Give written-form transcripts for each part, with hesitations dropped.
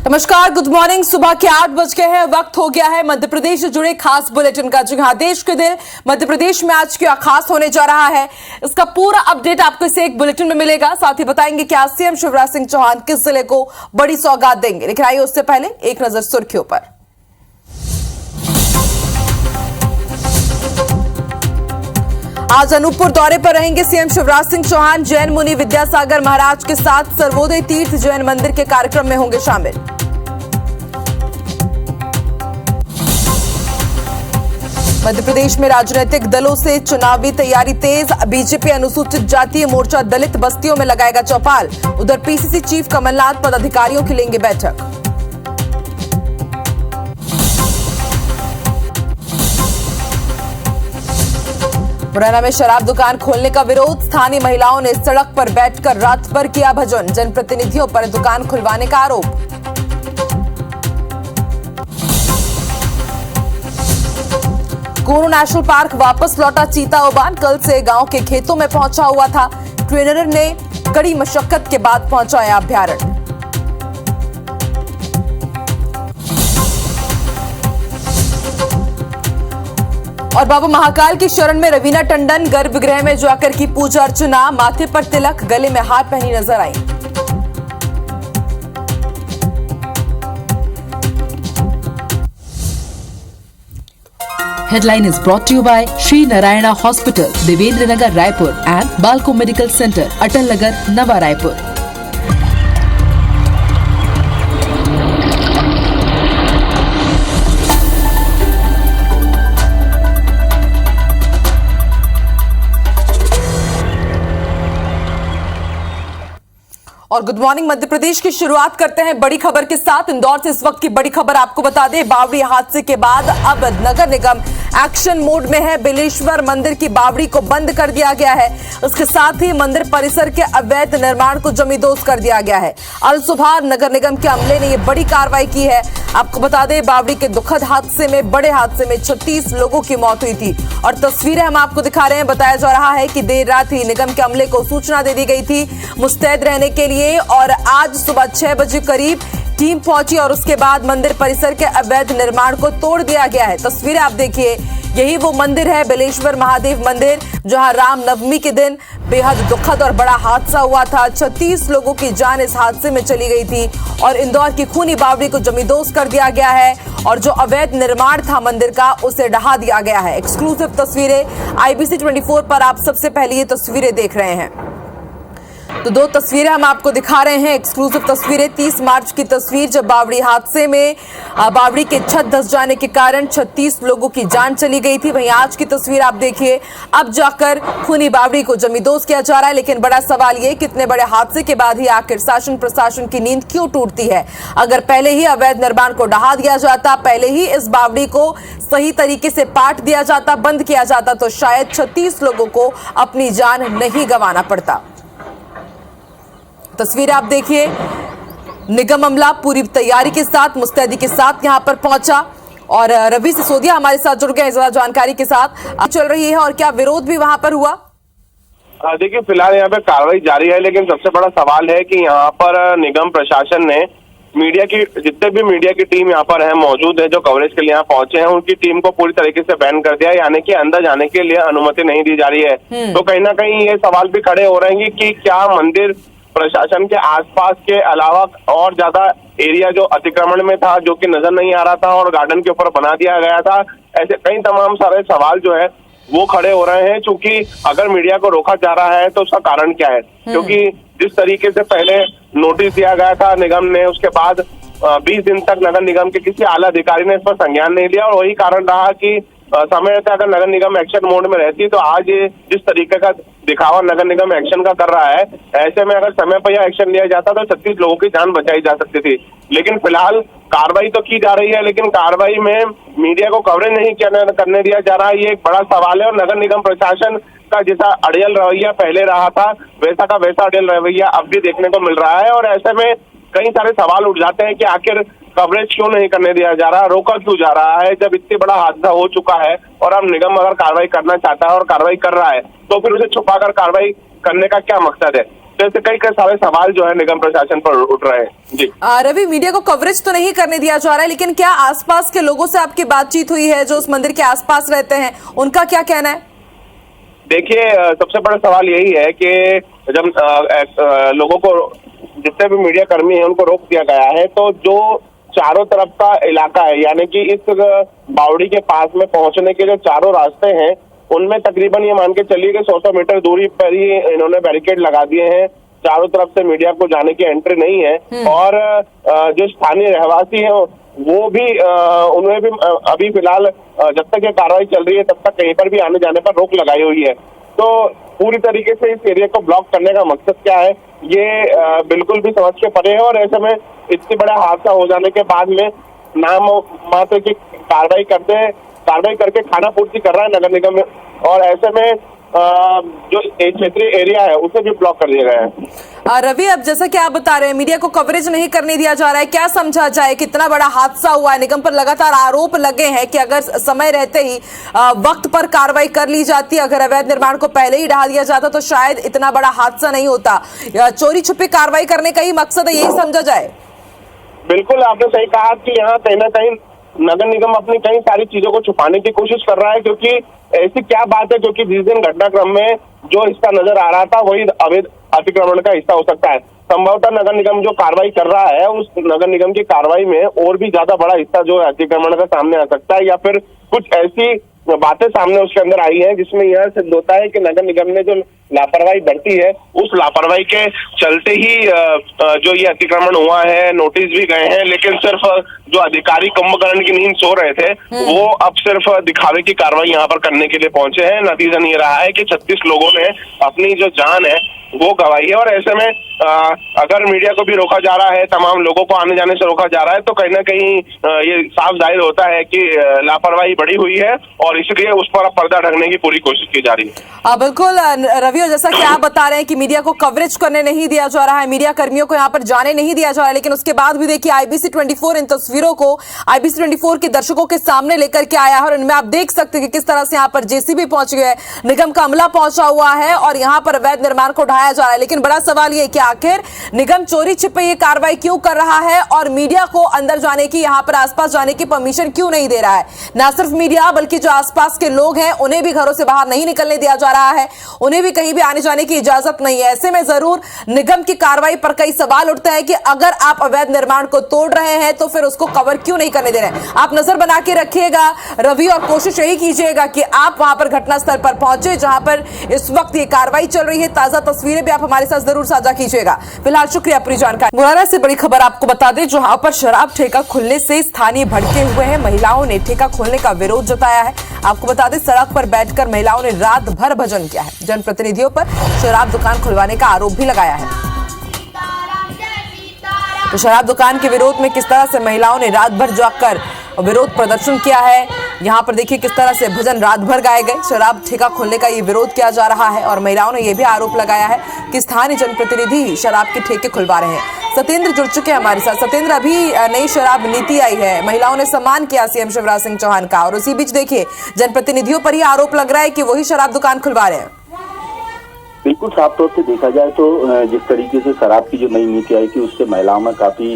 नमस्कार, good morning. सुबह के 8 बज गए हैं। वक्त हो गया है मध्य प्रदेश से जुड़े खास बुलेटिन का। जी हाँ, देश के दिल मध्य प्रदेश में आज क्या खास होने जा रहा है, इसका पूरा अपडेट आपको इस एक बुलेटिन में मिलेगा। साथ ही बताएंगे कि आज सीएम शिवराज सिंह चौहान किस जिले को बड़ी सौगात देंगे। लेकिन आइए उससे पहले एक नजर सुर्खियों पर। आज अनूपपुर दौरे पर रहेंगे सीएम शिवराज सिंह चौहान। जैन मुनि विद्यासागर महाराज के साथ सर्वोदय तीर्थ जैन मंदिर के कार्यक्रम में होंगे शामिल। मध्य प्रदेश में राजनीतिक दलों से चुनावी तैयारी तेज। बीजेपी अनुसूचित जाति मोर्चा दलित बस्तियों में लगाएगा चौपाल। उधर पीसीसी चीफ कमलनाथ पदाधिकारियों की लेंगे बैठक। मुरैना में शराब दुकान खोलने का विरोध। स्थानीय महिलाओं ने सड़क पर बैठकर रात भर किया भजन। जनप्रतिनिधियों पर दुकान खुलवाने का आरोप। कुरू नेशनल पार्क वापस लौटा चीता उबान। कल से गांव के खेतों में पहुंचा हुआ था। ट्रेनर ने कड़ी मशक्कत के बाद पहुंचाया अभ्यारण्य। और बाबा महाकाल की शरण में रवीना टंडन। गर्भगृह में जाकर की पूजा अर्चना। माथे पर तिलक, गले में हार पहनी नजर आई। Headline is brought to you by Sri Narayana Hospital, Devendra Nagar, Raipur and Balco Medical Center, Atal Nagar, Nava Raipur. और गुड मॉर्निंग मध्य प्रदेश की शुरुआत करते हैं बड़ी खबर के साथ। इंदौर से इस वक्त की बड़ी खबर आपको बता दें। बावड़ी हादसे के बाद अब नगर निगम एक्शन मोड में है। बेलेश्वर मंदिर की बावड़ी को बंद कर दिया गया है। इसके साथ ही मंदिर परिसर के अवैध निर्माण को जमींदोज कर दिया गया है। अल सुबह नगर निगम के अमले ने यह बड़ी कार्रवाई की है। आपको बता दें, बावड़ी के दुखद हादसे में, बड़े हादसे में 36 लोगों की मौत हुई थी। और तस्वीरें हम आपको दिखा रहे हैं। बताया जा रहा है कि देर रात ही निगम के अमले को सूचना दे दी गई थी मुस्तैद रहने के लिए। और आज सुबह 6 बजे करीब टीम पहुंची और उसके बाद मंदिर परिसर के अवैध निर्माण को तोड़ दिया गया है। तस्वीरें आप देखिए, यही वो मंदिर है, बेलेश्वर महादेव मंदिर, जहां राम नवमी के दिन बेहद दुखद और बड़ा हादसा हुआ था। 36 लोगों की जान इस हादसे में चली गई थी। और इंदौर की खूनी बावड़ी को जमींदोज कर दिया गया है और जो अवैध निर्माण था मंदिर का, उसे ढहा दिया गया है। एक्सक्लूसिव तस्वीरें IBC 24 पर आप सबसे पहले ये तस्वीरें देख रहे हैं। तो दो तस्वीरें हम आपको दिखा रहे हैं, एक्सक्लूसिव तस्वीरें। 30 मार्च की तस्वीर, जब बावड़ी हादसे में बावड़ी के छत धंस जाने के कारण 36 लोगों की जान चली गई थी। वहीं आज की तस्वीर आप देखिए, अब जाकर खूनी बावड़ी को जमींदोज किया जा रहा है। लेकिन बड़ा सवाल ये, कितने बड़े हादसे के बाद ही आखिर शासन प्रशासन की नींद क्यों टूटती है? अगर पहले ही अवैध निर्माण को ढहा दिया जाता, पहले ही इस बावड़ी को सही तरीके से पाट दिया जाता, बंद किया जाता, तो शायद 36 लोगों को अपनी जान नहीं गंवाना पड़ता। तस्वीर आप देखिए, निगम अमला पूरी तैयारी के साथ, मुस्तैदी के साथ यहां पर पहुंचा। और रवि सिसोदिया हमारे साथ जुड़ गए ज्यादा जानकारी के साथ। चल रही है और क्या विरोध भी वहां पर हुआ? देखिए, फिलहाल यहाँ पे कार्रवाई जारी है, लेकिन सबसे बड़ा सवाल है कि यहाँ पर निगम प्रशासन ने मीडिया की, जितने भी मीडिया की टीम यहाँ पर है मौजूद है, जो कवरेज के लिए यहाँ पहुंचे हैं, उनकी टीम को पूरी तरीके से बैन कर दिया है। यानी कि अंदर जाने के लिए अनुमति नहीं दी जा रही है। तो कहीं ना कहीं ये सवाल भी खड़े हो रहे हैं कि क्या मंदिर प्रशासन के आसपास के अलावा और ज्यादा एरिया जो अतिक्रमण में था, जो कि नजर नहीं आ रहा था और गार्डन के ऊपर बना दिया गया था, ऐसे कई तमाम सारे सवाल जो है वो खड़े हो रहे हैं। क्योंकि अगर मीडिया को रोका जा रहा है तो उसका कारण क्या है? क्योंकि जिस तरीके से पहले नोटिस दिया गया था निगम ने, उसके बाद 20 दिन तक नगर निगम के किसी आला अधिकारी ने इस पर संज्ञान नहीं लिया। और वही कारण रहा कि समय से अगर नगर निगम एक्शन मोड में रहती तो आज जिस तरीके का दिखावा नगर निगम एक्शन का कर रहा है, ऐसे में अगर समय पर यह एक्शन लिया जाता तो 36 लोगों की जान बचाई जा सकती थी। लेकिन फिलहाल कार्रवाई तो की जा रही है, लेकिन कार्रवाई में मीडिया को कवरेज नहीं करने दिया जा रहा है। ये एक बड़ा सवाल है। और नगर निगम प्रशासन का जैसा अड़ियल रवैया पहले रहा था, वैसा का वैसा अड़ियल रवैया अब भी देखने को मिल रहा है। और ऐसे में कई सारे सवाल उठ जाते हैं कि आखिर कवरेज क्यों नहीं करने दिया जा रहा, रोका क्यों जा रहा है, जब इतनी बड़ा हादसा हो चुका है और अब निगम अगर कार्रवाई करना चाहता है और कार्रवाई कर रहा है, तो फिर उसे छुपाकर कार्रवाई करने का क्या मकसद है? तो ऐसे कई सारे सवाल जो है निगम प्रशासन पर उठ रहे हैं। जी रवि, मीडिया को कवरेज तो नहीं करने दिया जा रहा है, लेकिन क्या आसपास के लोगों से आपकी बातचीत हुई है जो उस मंदिर के आसपास रहते हैं, उनका क्या कहना है? देखिए, सबसे बड़ा सवाल यही है कि जब लोगों को, जितने भी मीडिया कर्मी हैं उनको रोक दिया गया है, तो जो चारों तरफ का इलाका है, यानी कि इस बावड़ी के पास में पहुंचने के जो चारों रास्ते हैं उनमें तकरीबन ये मान के चलिए कि 100 मीटर दूरी पर ही इन्होंने बैरिकेड लगा दिए हैं। चारों तरफ से मीडिया को जाने की एंट्री नहीं है। और जो स्थानीय रहवासी हैं वो भी उन्हें भी अभी फिलहाल जब तक ये कार्रवाई चल रही है तब तक कहीं पर भी आने जाने पर रोक लगाई हुई है। तो पूरी तरीके से इस एरिया को ब्लॉक करने का मकसद क्या है, ये बिल्कुल भी समझ के परे है। और ऐसे में इतनी बड़ा हादसा हो जाने के बाद में नाम मात्र की कार्रवाई करके खाना पूर्ति कर रहा है नगर निगम में, और ऐसे में जो क्षेत्रीय एरिया है उसे भी ब्लॉक कर दिया गया है। रवि, अब जैसा कि आप बता रहे हैं मीडिया को कवरेज नहीं करने दिया जा रहा है, क्या समझा जाए? कितना बड़ा हादसा हुआ है, निगम पर लगातार आरोप लगे हैं कि अगर समय रहते ही वक्त पर कार्रवाई कर ली जाती, अगर अवैध निर्माण को पहले ही ढा दिया जाता तो शायद इतना बड़ा हादसा नहीं होता। चोरी छुपी कार्रवाई करने का ही मकसद है, यही समझा जाए? बिल्कुल, आपने सही कहा कि यहाँ कहीं ना कहीं नगर निगम अपनी कई सारी चीजों को छुपाने की कोशिश कर रहा है, क्योंकि ऐसी क्या बात है, क्योंकि जिस दिन घटनाक्रम में जो हिस्सा नजर आ रहा था वही अवैध अतिक्रमण का हिस्सा हो सकता है। संभवतः नगर निगम जो कार्रवाई कर रहा है उस नगर निगम की कार्रवाई में और भी ज्यादा बड़ा हिस्सा जो है अतिक्रमण का सामने आ सकता है, या फिर कुछ ऐसी बातें सामने उसके अंदर आई हैं जिसमें यह सिद्ध होता है कि नगर निगम ने जो लापरवाही बरती है उस लापरवाही के चलते ही जो ये अतिक्रमण हुआ है। नोटिस भी गए हैं, लेकिन सिर्फ जो अधिकारी कुंभकर्ण की नींद सो रहे थे वो अब सिर्फ दिखावे की कार्रवाई यहाँ पर करने के लिए पहुंचे हैं। नतीजन ये रहा है कि 36 लोगों ने अपनी जो जान है वो गंवाई है। और ऐसे में अगर मीडिया को भी रोका जा रहा है, तमाम लोगों को आने जाने से रोका जा रहा है, तो कहीं ना कहीं ये साफ जाहिर होता है कि लापरवाही बड़ी हुई है और इसलिए उस पर पर्दा ढकने की पूरी कोशिश की जा रही है। बिल्कुल रवि, जैसा कि आप बता रहे हैं कि मीडिया को कवरेज करने नहीं दिया जा रहा है, मीडिया कर्मियों को यहाँ पर जाने नहीं दिया जा रहा है, लेकिन उसके बाद भी देखिए IBC 24 इन तस्वीरों को IBC 24 के दर्शकों के सामने लेकर के आया है और इनमें आप देख सकते हैं कि किस तरह से यहाँ पर JCB पहुंच गए, निगम का अमला पहुंचा हुआ है और यहाँ पर अवैध निर्माण को ढाया जा रहा है। लेकिन बड़ा सवाल ये कि आखिर निगम चोरी छिपे ये कार्रवाई क्यों कर रहा है और मीडिया को अंदर जाने की, यहाँ पर आसपास जाने की परमिशन क्यों नहीं दे रहा है? ना सिर्फ मीडिया बल्कि जो आसपास के लोग हैं उन्हें भी घरों से बाहर नहीं निकलने दिया जा रहा है, उन्हें भी कहीं भी आने जाने की इजाजत नहीं है। ऐसे में जरूर निगम की कार्रवाई पर कई सवाल उठते हैं कि अगर आप अवैध निर्माण को तोड़ रहे हैं तो फिर उसको कवर क्यों नहीं करने दे रहे हैं? आप नजर बना के रखिएगा रवि, और कोशिश यही कीजिएगा कि आप वहां पर घटनास्थल पर पहुंचे जहां पर इस वक्त ये कार्रवाई चल रही है। ताजा तस्वीरें भी आप हमारे साथ जरूर साझा कीजिएगा। फिलहाल शुक्रिया पूरी जानकारी। मुरैना से बड़ी खबर आपको बता दें, जहां पर शराब ठेका खुलने से स्थानीय भड़के हुए हैं। महिलाओं ने ठेका खोलने का विरोध जताया है। आपको बता दें, सड़क पर बैठकर महिलाओं ने रात भर भजन किया है। जनप्रतिनिधियों पर शराब दुकान खुलवाने का आरोप भी लगाया है। तो शराब दुकान के विरोध में किस तरह से महिलाओं ने रात भर जागकर विरोध प्रदर्शन किया है। यहाँ पर देखिए किस तरह से भजन रात भर गाए गए। शराब ठेका खोलने का ये विरोध किया जा रहा है और महिलाओं ने यह भी आरोप लगाया है कि स्थानीय जनप्रतिनिधि ही शराब के ठेके खुलवा रहे हैं। सत्येंद्र जुड़ चुके हैं हमारे साथ। सत्येंद्र, अभी नई शराब नीति आई है, महिलाओं ने सम्मान किया CM शिवराज सिंह चौहान का, और उसी बीच देखिए जनप्रतिनिधियों पर ही आरोप लग रहा है कि वही शराब दुकान खुलवा रहे हैं। बिल्कुल, साफ तौर से देखा जाए तो जिस तरीके से शराब की जो नई नीति आई थी उससे महिलाओं में काफी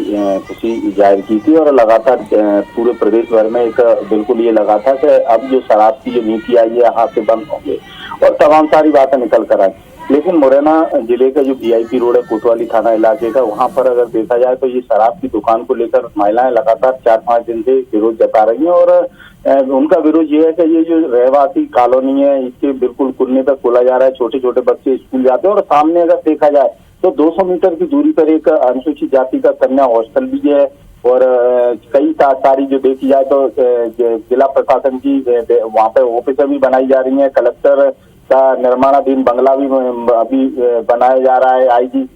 खुशी जाहिर की थी और लगातार पूरे प्रदेश भर में एक बिल्कुल ये लगा था कि अब जो शराब की जो नीति आई है हाथ से बंद होंगे और तमाम सारी बातें निकल कर आई। लेकिन मुरैना जिले का जो VIP रोड है, कोतवाली थाना इलाके का, वहां पर अगर देखा जाए तो ये शराब की दुकान को लेकर महिलाएं लगातार 4-5 दिन से विरोध जता रही हैं और उनका विरोध ये है कि ये जो रहवासी कॉलोनी है इसके बिल्कुल खुलने पर खोला जा रहा है। छोटे छोटे बच्चे स्कूल जाते हैं और सामने अगर देखा जाए तो 200 मीटर की दूरी पर एक अनुसूचित जाति का कन्या हॉस्टल भी है और कई सारी जो देखी जाए तो जिला प्रशासन की वहाँ पे ऑफिसें भी बनाई जा रही है। कलेक्टर का निर्माणाधीन बंगला भी अभी बनाया जा रहा है। IG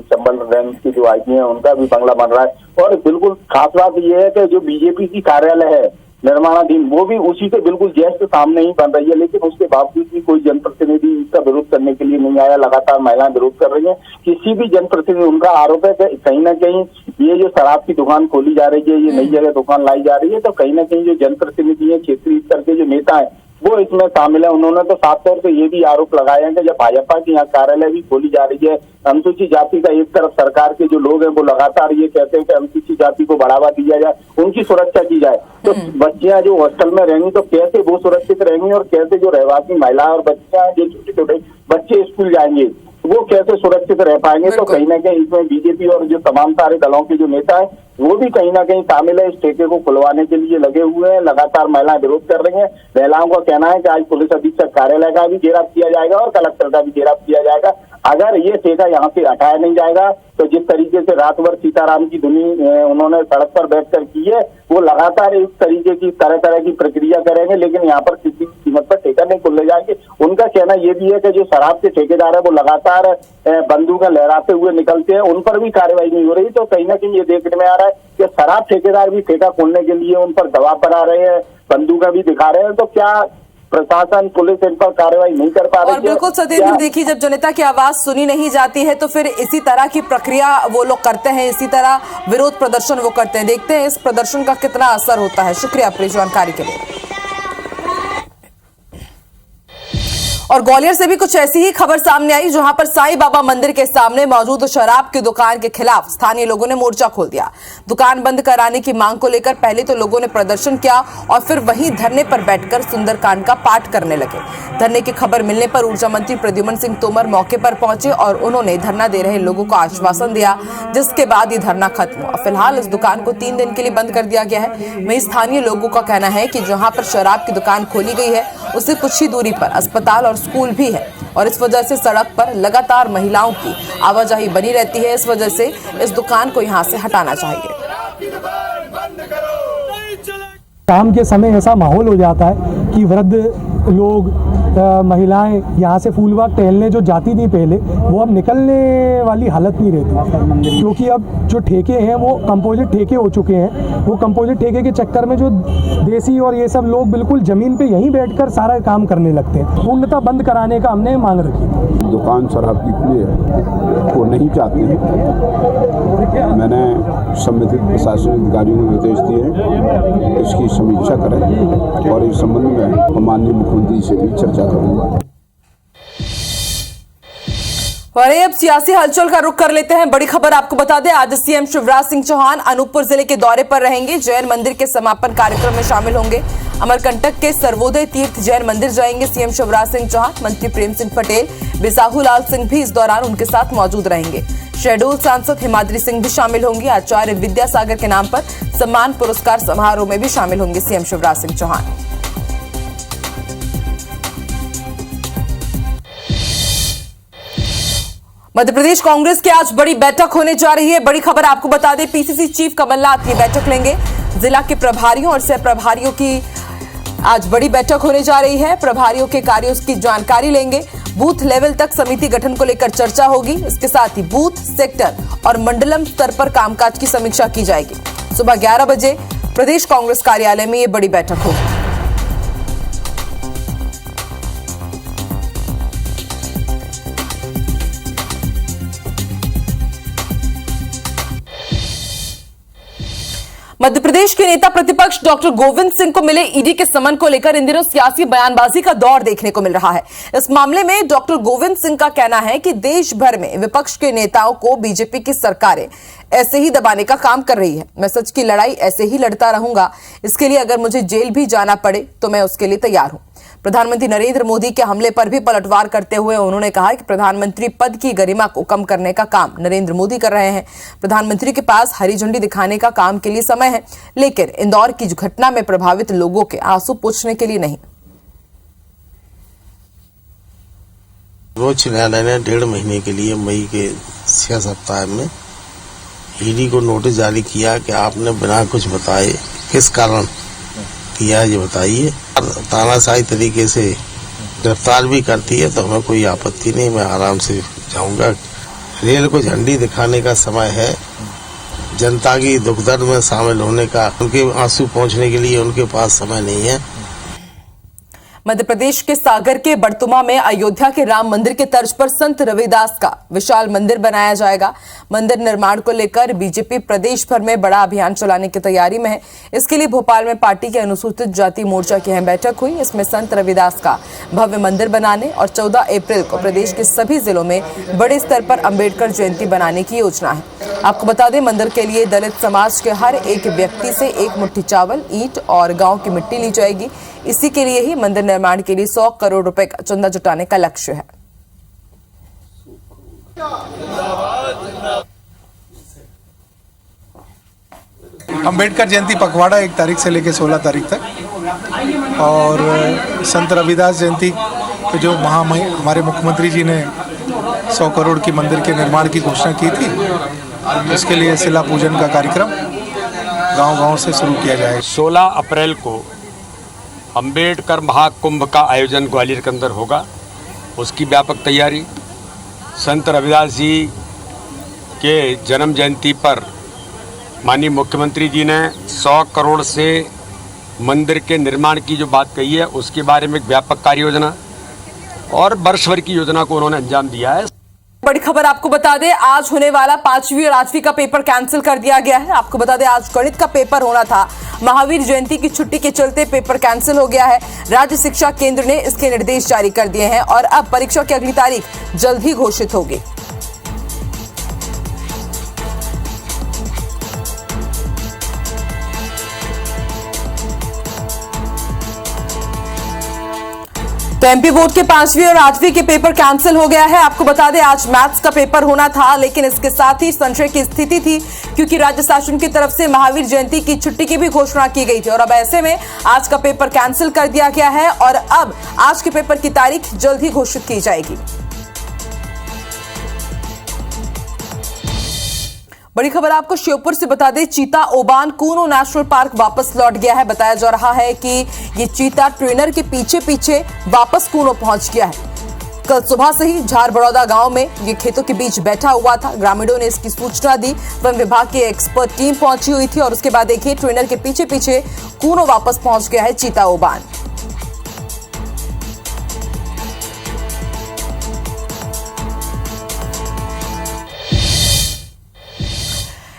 चंबल रेंज के जो IG है उनका भी बंगला बन रहा है और बिल्कुल खास बात यह है कि जो BJP की कार्यालय है निर्माणाधीन वो भी उसी के बिल्कुल जस्ट सामने ही बन रही है, लेकिन उसके बावजूद भी कोई जनप्रतिनिधि इसका विरोध करने के लिए नहीं आया। लगातार महिलाएं विरोध कर रही हैं। किसी भी जनप्रतिनिधि, उनका आरोप है कि कहीं ना कहीं ये जो शराब की दुकान खोली जा रही है, ये नई जगह दुकान लाई जा रही है, तो कहीं ना कहीं जो जनप्रतिनिधि है, क्षेत्रीय स्तर के जो नेता है वो इसमें शामिल है। उन्होंने तो साफ तौर पे ये भी आरोप लगाए हैं कि जब भाजपा की यहाँ कार्यालय भी खोली जा रही है, अनुसूचित जाति का एक तरफ सरकार के जो लोग हैं वो लगातार ये कहते हैं कि अनुसूचित जाति को बढ़ावा दिया जाए, उनकी सुरक्षा की जाए, तो बच्चियां जो हॉस्टल में रहेंगी तो कैसे वो सुरक्षित रहेंगी और कैसे जो रहवासी महिला और बच्चियां जो छोटे छोटे बच्चे स्कूल जाएंगे वो कैसे सुरक्षित रह पाएंगे। तो कहीं ना कहीं इसमें बीजेपी और जो तमाम सारे दलों के जो नेता है वो भी कहीं ना कहीं शामिल है। इस ठेके को खुलवाने के लिए लगे हुए हैं, लगातार महिलाएं विरोध कर रही हैं। महिलाओं का कहना है कि आज पुलिस अधीक्षक कार्यालय का भी घेराव किया जाएगा और कलेक्टर का भी घेराव किया जाएगा। अगर ये ठेका यहाँ से हटाया नहीं जाएगा तो जिस तरीके से रात भर सीताराम की धुनी उन्होंने सड़क पर बैठकर की है, वो लगातार इस तरीके की तरह तरह की प्रक्रिया करेंगे, लेकिन यहाँ पर किसी कीमत पर ठेका नहीं खुले जाएंगे। उनका कहना ये भी है कि जो शराब के ठेकेदार है वो लगातार बंदूकें लहराते हुए निकलते हैं, उन पर भी कार्रवाई नहीं हो रही। तो कहीं ना कहीं ये देखने में आ रहा है कि शराब ठेकेदार भी ठेका खोलने के लिए उन पर दबाव बना रहे हैं, बंदूकें भी दिखा रहे हैं। तो क्या प्रशासन पुलिस इन पर कार्रवाई नहीं कर पा रही है? और बिल्कुल सत्येंद्र, देखिए जब जनता की आवाज सुनी नहीं जाती है तो फिर इसी तरह की प्रक्रिया वो लोग करते हैं, इसी तरह विरोध प्रदर्शन वो करते हैं। देखते हैं इस प्रदर्शन का कितना असर होता है। शुक्रिया अपनी जानकारी के लिए। और ग्वालियर से भी कुछ ऐसी ही खबर सामने आई, जहां पर साईं बाबा मंदिर के सामने मौजूद शराब की दुकान के खिलाफ स्थानीय लोगों ने मोर्चा खोल दिया। दुकान बंद कराने की मांग को लेकर पहले तो लोगों ने प्रदर्शन किया और फिर वहीं धरने पर बैठकर सुंदरकांड का पाठ करने लगे। धरने की खबर मिलने पर ऊर्जा मंत्री प्रद्युम्न सिंह तोमर मौके पर पहुंचे और उन्होंने धरना दे रहे लोगों को आश्वासन दिया, जिसके बाद ये धरना खत्म हुआ। फिलहाल इस दुकान को 3 दिन के लिए बंद कर दिया गया है। वहीं स्थानीय लोगों का कहना है कि जहां पर शराब की दुकान खोली गई है उससे कुछ ही दूरी पर अस्पताल और स्कूल भी है और इस वजह से सड़क पर लगातार महिलाओं की आवाजाही बनी रहती है। इस वजह से इस दुकान को यहां से हटाना चाहिए। शाम के समय ऐसा माहौल हो जाता है कि वृद्ध लोग महिलाएं यहाँ से फूलबाग टहलने जो जाती थी पहले, वो अब निकलने वाली हालत नहीं रहती, क्योंकि अब जो ठेके हैं वो कंपोजिट ठेके हो चुके हैं। वो कंपोजिट ठेके के चक्कर में जो देसी और ये सब लोग बिल्कुल ज़मीन पे यहीं बैठकर सारा काम करने लगते हैं। पूर्णतः बंद कराने का हमने मांग रखी। दुकान शराब की खुली है, वो नहीं चाहते हैं। मैंने संबंधित प्रशासनिक अधिकारियों को निर्देश दिए हैं, इसकी समीक्षा करें और इस संबंध में माननीय मुख्यमंत्री से भी चर्चा करूंगा। और अब सियासी हलचल का रुख कर लेते हैं। बड़ी खबर आपको बता दें, आज सीएम शिवराज सिंह चौहान अनूपपुर जिले के दौरे पर रहेंगे। जैन मंदिर के समापन कार्यक्रम में शामिल होंगे। अमरकंटक के सर्वोदय तीर्थ जैन मंदिर जाएंगे सीएम शिवराज सिंह चौहान। मंत्री प्रेम सिंह पटेल, बिसाहू लाल सिंह भी इस दौरान उनके साथ मौजूद रहेंगे। शहडोल सांसद हिमाद्री सिंह भी शामिल होंगे। आचार्य विद्यासागर के नाम पर सम्मान पुरस्कार समारोह में भी शामिल होंगे सीएम शिवराज सिंह चौहान। मध्य प्रदेश कांग्रेस की आज बड़ी बैठक होने जा रही है। बड़ी खबर आपको बता दें, पीसीसी चीफ कमलनाथ ये बैठक लेंगे। जिला के प्रभारियों और सह प्रभारियों की आज बड़ी बैठक होने जा रही है। प्रभारियों के कार्यों की जानकारी लेंगे। बूथ लेवल तक समिति गठन को लेकर चर्चा होगी। इसके साथ ही बूथ, सेक्टर और मंडलम स्तर पर कामकाज की समीक्षा की जाएगी। सुबह 11 बजे प्रदेश कांग्रेस कार्यालय में ये बड़ी बैठक होगी। मध्य प्रदेश के नेता प्रतिपक्ष डॉक्टर गोविंद सिंह को मिले ईडी के समन को लेकर इन दिनों सियासी बयानबाजी का दौर देखने को मिल रहा है। इस मामले में डॉक्टर गोविंद सिंह का कहना है कि देश भर में विपक्ष के नेताओं को बीजेपी की सरकारें ऐसे ही दबाने का काम कर रही है। मैं सच की लड़ाई ऐसे ही लड़ता रहूंगा। इसके लिए अगर मुझे जेल भी जाना पड़े तो मैं उसके लिए तैयार हूं। प्रधानमंत्री नरेंद्र मोदी के हमले पर भी पलटवार करते हुए उन्होंने कहा कि प्रधानमंत्री पद की गरिमा को कम करने का काम नरेंद्र मोदी कर रहे हैं। प्रधानमंत्री के पास हरी झंडी दिखाने का काम के लिए समय है, लेकिन इंदौर की घटना में प्रभावित लोगों के आंसू पोंछने के लिए नहीं। सर्वोच्च न्यायालय ने 1.5 महीने के लिए मई के 6 सप्ताह में ईडी को नोटिस जारी किया कि आपने बिना कुछ बताए किस कारण किया ये बताइए। तानाशाही तरीके से गिरफ्तार भी करती है तो हमें कोई आपत्ति नहीं, मैं आराम से जाऊंगा। रेल को झंडी दिखाने का समय है, जनता की दुख दर्द में शामिल होने का, उनके आंसू पहुंचने के लिए उनके पास समय नहीं है। मध्य प्रदेश के सागर के बड़तुमा में अयोध्या के राम मंदिर के तर्ज पर संत रविदास का विशाल मंदिर बनाया जाएगा। मंदिर निर्माण को लेकर बीजेपी प्रदेश भर में बड़ा अभियान चलाने की तैयारी में है। इसके लिए भोपाल में पार्टी के अनुसूचित जाति मोर्चा की अहम बैठक हुई। इसमें संत रविदास का भव्य मंदिर बनाने और 14 अप्रैल को प्रदेश के सभी जिलों में बड़े स्तर पर अंबेडकर जयंती बनाने की योजना है। आपको बता दें, मंदिर के लिए दलित समाज के हर एक व्यक्ति से 1 मुट्ठी चावल, ईंट और गांव की मिट्टी ली जाएगी। इसी के लिए ही मंदिर निर्माण के लिए 100 करोड़ रुपए का चंदा जुटाने का लक्ष्य है। अंबेडकर जयंती पखवाड़ा 1 तारीख से लेकर 16 तारीख तक और संत रविदास जयंती पे जो हमारे मुख्यमंत्री जी ने 100 करोड़ की मंदिर के निर्माण की घोषणा की थी, इसके लिए शिला पूजन का कार्यक्रम गांव-गांव से शुरू किया जाएगा। 16 अप्रैल को अंबेडकर महाकुंभ का आयोजन ग्वालियर के अंदर होगा। उसकी व्यापक तैयारी, संत रविदास जी के जन्म जयंती पर माननीय मुख्यमंत्री जी ने 100 करोड़ से मंदिर के निर्माण की जो बात कही है, उसके बारे में एक व्यापक कार्य योजना और वर्ष भर की योजना को उन्होंने अंजाम दिया है। बड़ी खबर आपको बता दें, आज होने वाला 5वीं और 8वीं का पेपर कैंसिल कर दिया गया है। आपको बता दें, आज गणित का पेपर होना था, महावीर जयंती की छुट्टी के चलते पेपर कैंसिल हो गया है। राज्य शिक्षा केंद्र ने इसके निर्देश जारी कर दिए हैं और अब परीक्षा की अगली तारीख जल्द ही घोषित होगी। तो एमपी बोर्ड के 5वीं और 8वीं के पेपर कैंसिल हो गया है। आपको बता दें, आज मैथ्स का पेपर होना था, लेकिन इसके साथ ही संशय की स्थिति थी क्योंकि राज्य शासन की तरफ से महावीर जयंती की छुट्टी की भी घोषणा की गई थी और अब ऐसे में आज का पेपर कैंसिल कर दिया गया है और अब आज के पेपर की तारीख जल्द ही घोषित की जाएगी। बड़ी खबर आपको श्योपुर से बता दें, चीता ओबान कूनो नेशनल पार्क वापस लौट गया है। बताया जा रहा है कि ये चीता ट्रेनर के पीछे पीछे वापस कूनो पहुंच गया है। कल सुबह से ही झार बड़ौदा गांव में ये खेतों के बीच बैठा हुआ था। ग्रामीणों ने इसकी सूचना दी, वन विभाग की एक्सपर्ट टीम पहुंची हुई थी और उसके बाद देखिए ट्रेनर के पीछे पीछे कूनो वापस पहुंच गया है चीता ओबान।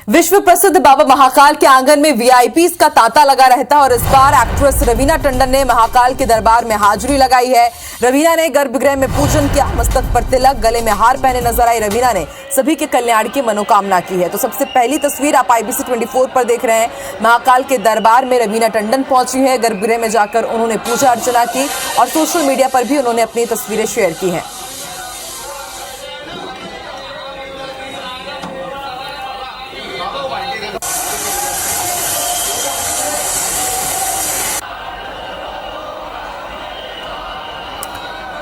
विश्व प्रसिद्ध बाबा महाकाल के आंगन में वीआईपीज का तांता लगा रहता है और इस बार एक्ट्रेस रवीना टंडन ने महाकाल के दरबार में हाजिरी लगाई है। रवीना ने गर्भगृह में पूजन किया, मस्तक पर तिलक, गले में हार पहने नजर आई। रवीना ने सभी के कल्याण की मनोकामना की है। तो सबसे पहली तस्वीर आप IBC 24 पर देख रहे हैं। महाकाल के दरबार में रवीना टंडन पहुंची है। गर्भगृह में जाकर उन्होंने पूजा अर्चना की और सोशल मीडिया पर भी उन्होंने अपनी तस्वीरें शेयर की हैं।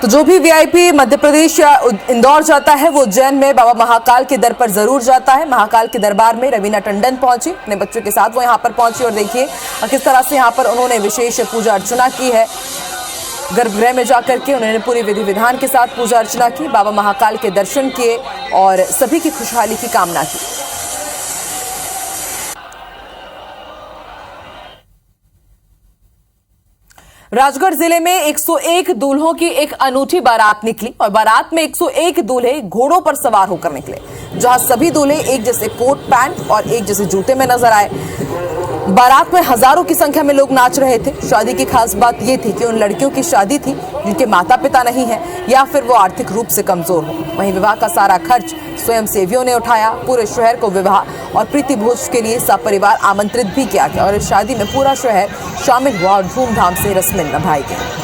तो जो भी वीआईपी मध्य प्रदेश या इंदौर जाता है वो उज्जैन में बाबा महाकाल के दर पर जरूर जाता है। महाकाल के दरबार में रवीना टंडन पहुंची, अपने बच्चों के साथ वो यहां पर पहुंची और देखिए किस तरह से यहां पर उन्होंने विशेष पूजा अर्चना की है। गर्भगृह में जाकर के उन्होंने पूरी विधि विधान के साथ पूजा अर्चना की, बाबा महाकाल के दर्शन किए और सभी की खुशहाली की कामना की। राजगढ़ जिले में 101 दूल्हों की एक अनूठी बारात निकली और बारात में 101 दूल्हे घोड़ों पर सवार होकर निकले, जहां सभी दूल्हे एक जैसे कोट पैंट और एक जैसे जूते में नजर आए। बारात में हजारों की संख्या में लोग नाच रहे थे। शादी की खास बात यह थी कि उन लड़कियों की शादी थी जिनके माता पिता नहीं है या फिर वो आर्थिक रूप से कमजोर हो। वहीं विवाह का सारा खर्च स्वयं सेवियों ने उठाया। पूरे शहर को विवाह और प्रीति भोज के लिए सपरिवार आमंत्रित भी किया गया और इस शादी में पूरा शहर शामिल हुआ और धूमधाम से रस्में निभाई गई।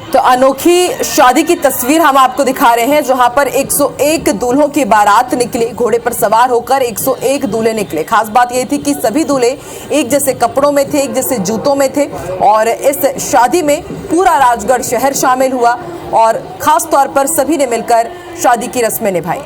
तो अनोखी शादी की तस्वीर हम आपको दिखा रहे हैं, जहां पर 101 दूल्हों की बारात निकली। घोड़े पर सवार होकर 101 दूल्हे निकले। खास बात यह थी कि सभी दूल्हे एक जैसे कपड़ों में थे, एक जैसे जूतों में थे और इस शादी में पूरा राजगढ़ शहर शामिल हुआ और खास तौर पर सभी ने मिलकर शादी की रस्में निभाई।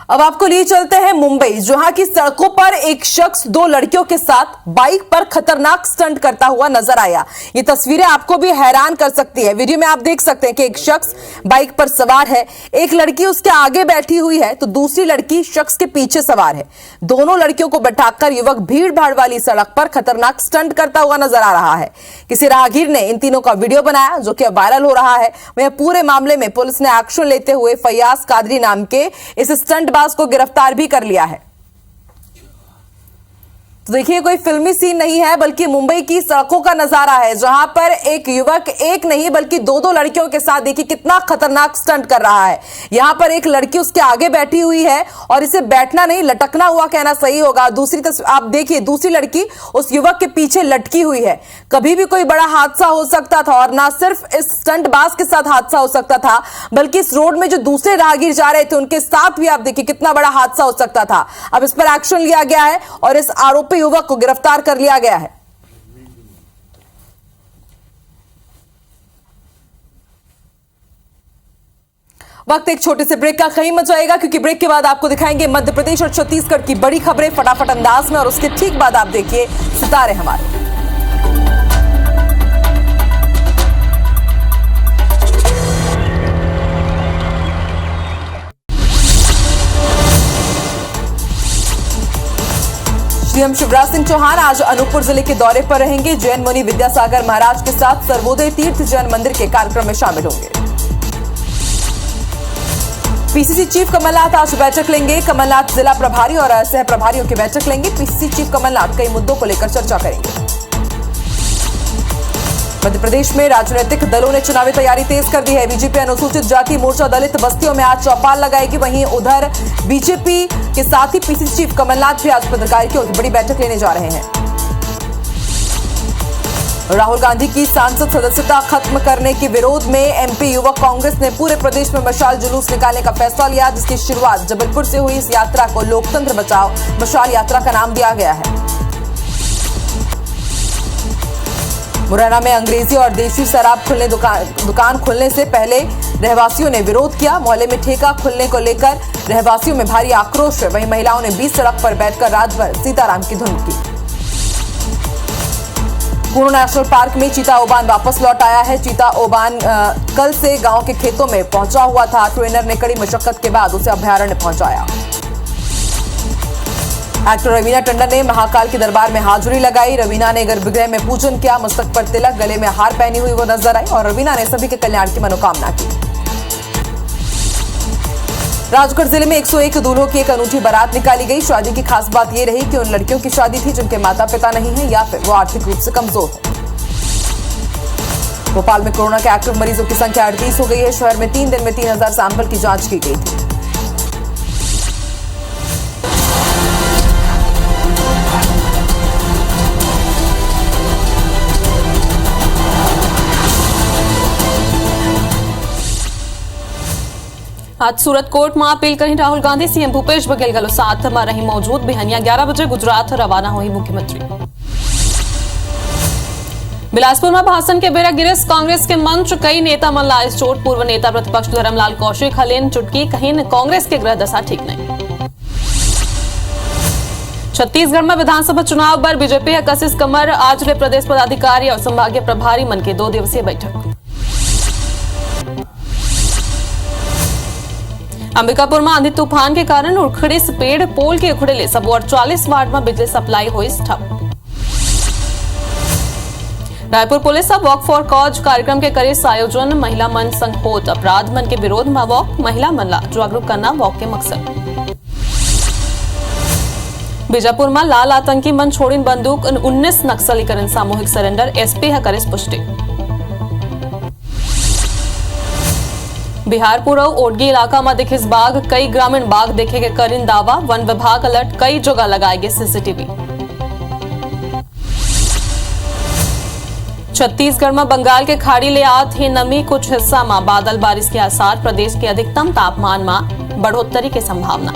अब आपको लिए चलते हैं मुंबई, जहां की सड़कों पर एक शख्स 2 लड़कियों के साथ बाइक पर खतरनाक स्टंट करता हुआ नजर आया। ये तस्वीरें आपको भी हैरान कर सकती है। वीडियो में आप देख सकते हैं कि एक शख्स बाइक पर सवार है, एक लड़की उसके आगे बैठी हुई है तो दूसरी लड़की शख्स के पीछे सवार है। दोनों लड़कियों को बैठाकर युवक भीड़ भाड़ वाली सड़क पर खतरनाक स्टंट करता हुआ नजर आ रहा है। किसी राहगीर ने इन तीनों का वीडियो बनाया जो कि वायरल हो रहा है। वहीं पूरे मामले में पुलिस ने एक्शन लेते हुए फैयाज कादरी नाम के इस स्टंट को गिरफ्तार भी कर लिया है। तो देखिए, कोई फिल्मी सीन नहीं है बल्कि मुंबई की सड़कों का नजारा है, जहां पर एक युवक एक नहीं बल्कि 2 लड़कियों के साथ देखिए कितना खतरनाक स्टंट कर रहा है। यहां पर एक लड़की उसके आगे बैठी हुई है और इसे बैठना नहीं लटकना हुआ कहना सही होगा। दूसरी आप देखिए, दूसरी लड़की उस युवक के पीछे लटकी हुई है। कभी भी कोई बड़ा हादसा हो सकता था और ना सिर्फ इस स्टंटबाज के साथ हादसा हो सकता था बल्कि इस रोड में जो दूसरे राहगीर जा रहे थे उनके साथ भी आप देखिए कितना बड़ा हादसा हो सकता था। अब इस पर एक्शन लिया गया है और इस आरोपी युवक को गिरफ्तार कर लिया गया है। वक्त एक छोटे से ब्रेक का, कहीं मत जाएगा क्योंकि ब्रेक के बाद आपको दिखाएंगे मध्य प्रदेश और छत्तीसगढ़ की बड़ी खबरें फटाफट अंदाज में, और उसके ठीक बाद आप देखिए सितारे हमारे। सीएम शिवराज सिंह चौहान आज अनूपपुर जिले के दौरे पर रहेंगे। जैन मुनि विद्यासागर महाराज के साथ सर्वोदय तीर्थ जैन मंदिर के कार्यक्रम में शामिल होंगे। पीसीसी चीफ कमलनाथ आज बैठक लेंगे। कमलनाथ जिला प्रभारी और सह प्रभारियों की बैठक लेंगे। पीसीसी चीफ कमलनाथ कई मुद्दों को लेकर चर्चा करेंगे। मध्य प्रदेश में राजनीतिक दलों ने चुनावी तैयारी तेज कर दी है। बीजेपी अनुसूचित जाति मोर्चा दलित बस्तियों में आज चौपाल लगाएगी। वहीं उधर बीजेपी के साथ ही पीसीसी चीफ कमलनाथ भी आज पत्रकारों की बड़ी बैठक लेने जा रहे हैं। राहुल गांधी की सांसद सदस्यता खत्म करने के विरोध में एमपी युवक कांग्रेस ने पूरे प्रदेश में मशाल जुलूस निकालने का फैसला लिया, जिसकी शुरुआत जबलपुर से हुई। इस यात्रा को लोकतंत्र बचाओ मशाल यात्रा का नाम दिया गया है। मुरैना में अंग्रेजी और देशी शराब खुलने दुकान खुलने से पहले रहवासियों ने विरोध किया। मोहल्ले में ठेका खुलने को लेकर रहवासियों में भारी आक्रोश है। वहीं महिलाओं ने बीच सड़क पर बैठकर रात भर सीताराम की धुन की। कुनो नेशनल पार्क में चीता ओबान वापस लौट आया है। चीता ओबान कल से गांव के खेतों में पहुंचा हुआ था। ट्रेनर ने कड़ी मशक्कत के बाद उसे अभयारण्य पहुंचाया। एक्टर रवीना टंडन ने महाकाल के दरबार में हाजिरी लगाई। रवीना ने गर्भगृह में पूजन किया। मस्तक पर तिलक, गले में हार पहनी हुई वो नजर आई और रवीना ने सभी के कल्याण की मनोकामना की। राजगढ़ जिले में 101 दूल्हों की एक अनूठी बारात निकाली गई। शादी की खास बात यह रही कि उन लड़कियों की शादी थी जिनके माता पिता नहीं हैं या फिर वो आर्थिक रूप से कमजोर हो। भोपाल में कोरोना के एक्टिव मरीजों की संख्या 38 हो गई है। शहर में 3 दिन में 3000 सैंपल की जांच की गई थी। आज सूरत कोर्ट में अपील करी राहुल गांधी। सीएम भूपेश बघेल गलो साथ में रही मौजूद। बिहनिया 11 बजे गुजरात रवाना हुई मुख्यमंत्री। बिलासपुर में भाषण के बेरा गिरस कांग्रेस के मंच, कई नेता मन लाए चोट। पूर्व नेता प्रतिपक्ष धर्मलाल कौशिक हलेन चुटकी, कहीं कांग्रेस के ग्रह दशा ठीक नहीं। छत्तीसगढ़ में विधानसभा चुनाव पर बीजेपी कशिश कमर। आज ले प्रदेश पदाधिकारी और संभागीय प्रभारी मन के 2 दिवसीय बैठक। अंबिकापुर में आंधी तूफान के कारण उखड़े पेड़ पोल के उखड़े ले सब 48 वार्ड में बिजली सप्लाई हुई ठप। रायपुर पुलिस अब वॉक फॉर कॉज कार्यक्रम के करे आयोजन। महिला मन संघोत अपराध मन के विरोध में वॉक, महिला मन ला जागरूक करना वॉक के मकसद। बीजापुर में लाल आतंकी मन छोड़ीन बंदूक, 19 नक्सली करन सामूहिक सरेंडर। एसपी है करे पुष्टि। बिहार पूर्व ओडगी इलाका में दिखिस बाघ, कई ग्रामीण बाघ देखे के करीन दावा। वन विभाग अलर्ट, कई जगह लगाएंगे सीसीटीवी। छत्तीसगढ़ में बंगाल के खाड़ी ले आत ही नमी, कुछ हिस्सा में बादल बारिश के आसार। प्रदेश के अधिकतम तापमान में बढ़ोतरी की संभावना।